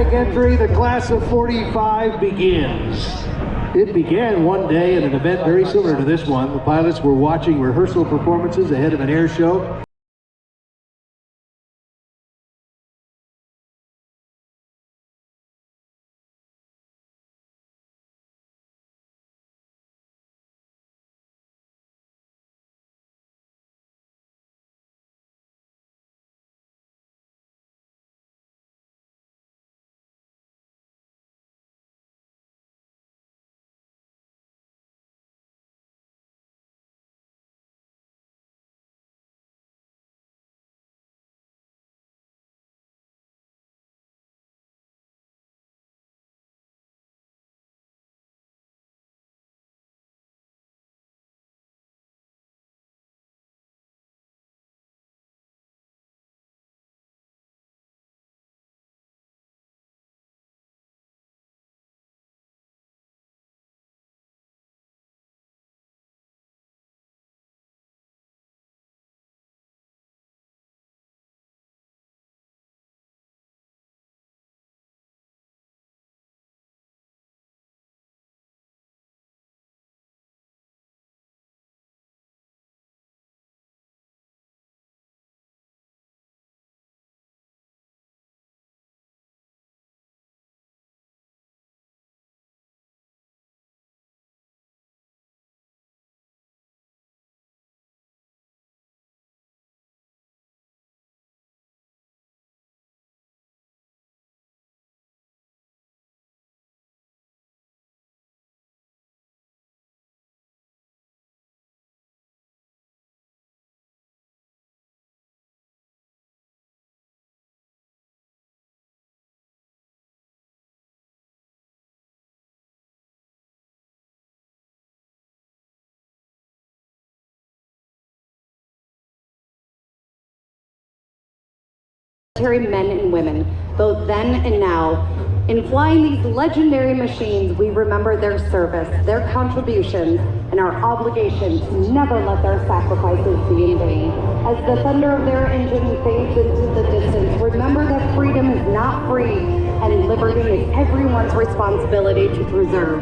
traffic entry, the class of 45 begins. It began one day at an event very similar to this one. The pilots were watching rehearsal performances ahead of an air show. Men and women, both then and now. In flying these legendary machines, we remember their service, their contributions, and our obligation to never let their sacrifices be in vain. As the thunder of their engine fades into the distance, remember that freedom is not free, and liberty is everyone's responsibility to preserve.